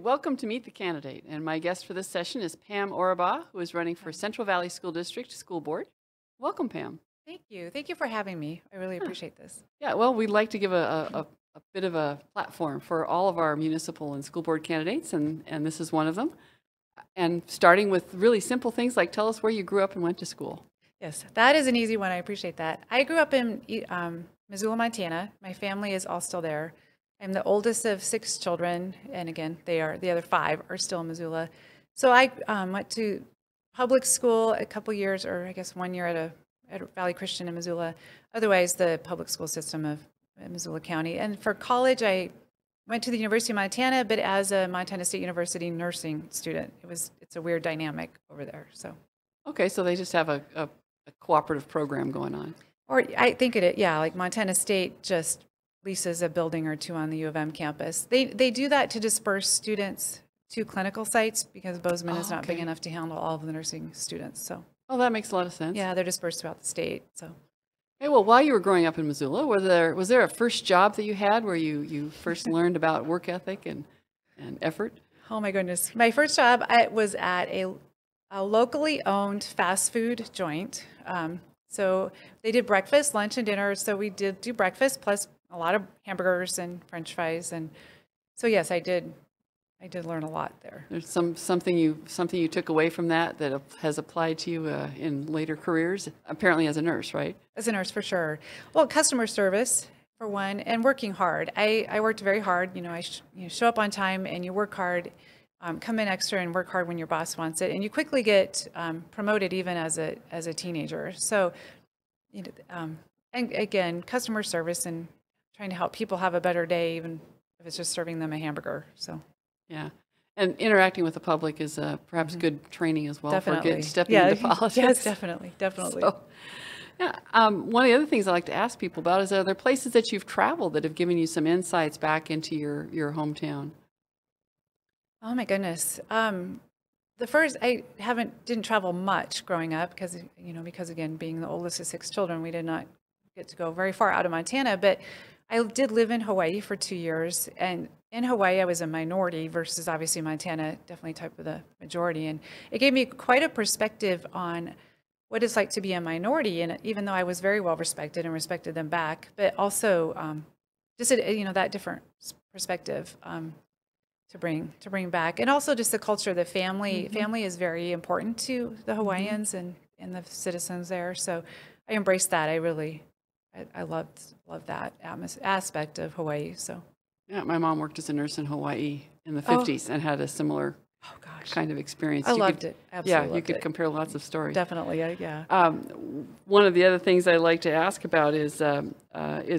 welcome to Meet the Candidate. And my guest for this session is Pam Orebaugh, who is running for Central Valley School District School Board. Welcome, Pam. Thank you. Thank you for having me. I really Yeah. appreciate this. Yeah, well, we'd like to give a bit of a platform for all of our municipal and school board candidates, and this is one of them. And starting with really simple things like tell us where you grew up and went to school. Yes, that is an easy one. I appreciate that. I grew up in Missoula, Montana. My family is all still there. I'm the oldest of 6 children, and again, the other 5 are still in Missoula. So I went to public school a couple years, or I guess 1 year at Valley Christian in Missoula. Otherwise, the public school system of Missoula County. And for college, I went to the University of Montana, but as a Montana State University nursing student. It's a weird dynamic over there. So. Okay, so they just have a cooperative program going on. Or I think yeah, like Montana State just leases a building or 2 on the U of M campus. They do that to disperse students to clinical sites because Bozeman is not big enough to handle all of the nursing students. So. Oh, that makes a lot of sense. Yeah, they're dispersed throughout the state. So. Hey, well, while you were growing up in Missoula, was there a first job that you had where you first learned about work ethic and effort? Oh my goodness. My first job was at a locally owned fast food joint. So they did breakfast, lunch, and dinner. So we did do breakfast plus a lot of hamburgers and French fries. And so yes, I did learn a lot there. There's something you took away from that has applied to you in later careers, apparently as a nurse, right? As a nurse, for sure. Well, customer service, for one, and working hard. I worked very hard. You show up on time and you work hard, come in extra and work hard when your boss wants it. And you quickly get promoted even as a teenager. So, and again, customer service and trying to help people have a better day, even if it's just serving them a hamburger. So. Yeah. And interacting with the public is perhaps good training as well. Definitely. For stepping into politics. Yes, definitely. So, yeah. One of the other things I like to ask people about is, are there places that you've traveled that have given you some insights back into your hometown? Oh my goodness. The first, I didn't travel much growing up because again, being the oldest of 6 children, we did not get to go very far out of Montana, but I did live in Hawaii for 2 years, and in Hawaii, I was a minority versus obviously Montana, definitely type of the majority. And it gave me quite a perspective on what it's like to be a minority. And even though I was very well respected and respected them back, but also just, that different perspective to bring back. And also just the culture, the family. Mm-hmm. Family is very important to the Hawaiians and the citizens there. So I embraced that. I loved that aspect of Hawaii. So. Yeah, my mom worked as a nurse in Hawaii in the 50s and had a similar kind of experience. I loved it. Absolutely. Yeah, you could compare lots of stories. Definitely, yeah. One of the other things I like to ask about is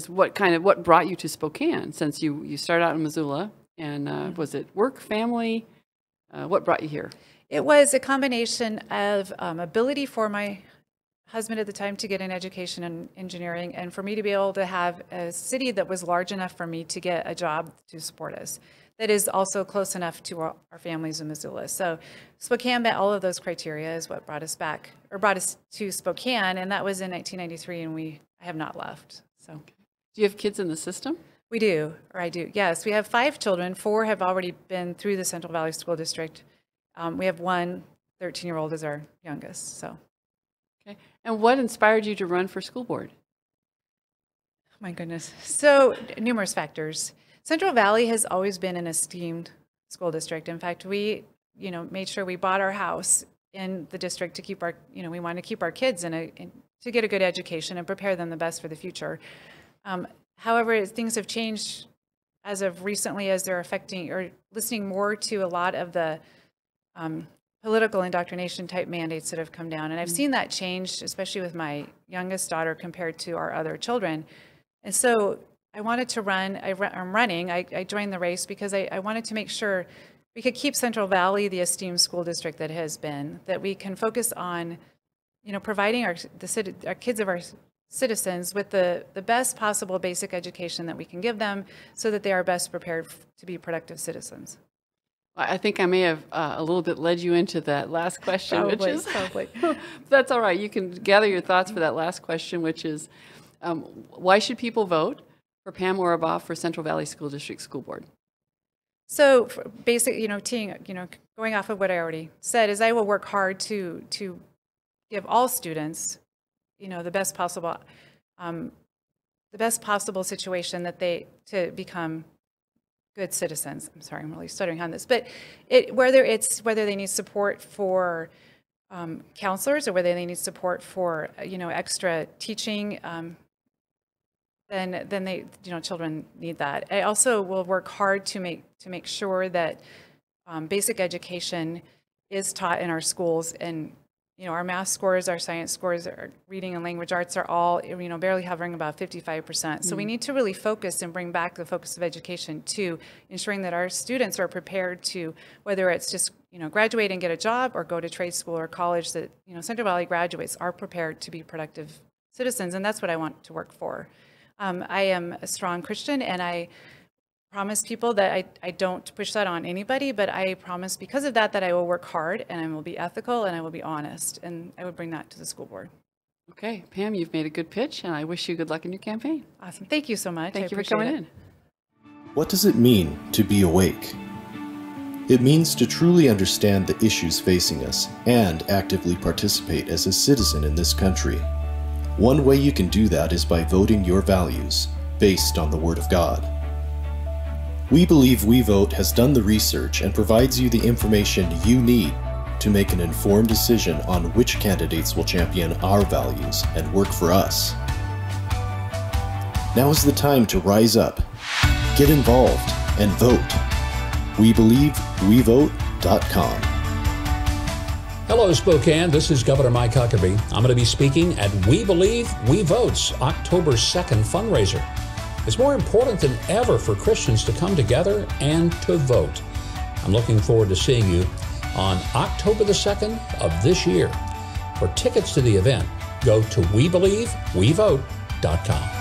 what brought you to Spokane, since you started out in Missoula, and was it work, family? What brought you here? It was a combination of ability for my husband at the time to get an education in engineering, and for me to be able to have a city that was large enough for me to get a job to support us, that is also close enough to our families in Missoula. So Spokane met all of those criteria is what brought us to Spokane, and that was in 1993, and I have not left. So, do you have kids in the system? We do, or I do. Yes, we have 5 children. 4 have already been through the Central Valley School District. We have one 13-year-old as our youngest. So. Okay. And what inspired you to run for school board? Oh my goodness. So numerous factors. Central Valley has always been an esteemed school district. In fact, we, made sure we bought our house in the district to keep we want to keep our kids to get a good education and prepare them the best for the future. However, things have changed as of recently as they're affecting or listening more to a lot of the political indoctrination type mandates that have come down. And I've seen that change, especially with my youngest daughter compared to our other children. And so I wanted to run, I'm running, I joined the race because I wanted to make sure we could keep Central Valley the esteemed school district that it has been, that we can focus on, providing our kids of our citizens with the best possible basic education that we can give them so that they are best prepared to be productive citizens. I think I may have a little bit led you into that last question, Probably. That's all right. You can gather your thoughts for that last question, which is, why should people vote for Pam Orebaugh for Central Valley School District School Board? So basically, going off of what I already said, is I will work hard to give all students, the best possible situation to become good citizens. I'm sorry, I'm really stuttering on this, but whether they need support for counselors or whether they need support for extra teaching, then they children need that. I also will work hard to make sure that basic education is taught in our schools, and our math scores, our science scores, our reading and language arts are all barely hovering about 55%. So we need to really focus and bring back the focus of education to ensuring that our students are prepared to, whether it's just graduate and get a job or go to trade school or college, that Central Valley graduates are prepared to be productive citizens, and that's what I want to work for. I am a strong Christian, and I promise people that I don't push that on anybody, but I promise because of that I will work hard and I will be ethical and I will be honest, and I would bring that to the school board. Okay, Pam, you've made a good pitch, and I wish you good luck in your campaign. Awesome. Thank you so much. Thank you for coming in. What does it mean to be awake? It means to truly understand the issues facing us and actively participate as a citizen in this country. One way you can do that is by voting your values based on the Word of God. We believe We Vote has done the research and provides you the information you need to make an informed decision on which candidates will champion our values and work for us. Now is the time to rise up, get involved, and vote. WeBelieveWeVote.com. Hello, Spokane. This is Governor Mike Huckabee. I'm going to be speaking at We Believe, We Vote's October 2nd fundraiser. It's more important than ever for Christians to come together and to vote. I'm looking forward to seeing you on October the 2nd of this year. For tickets to the event, go to WeBelieveWeVote.com.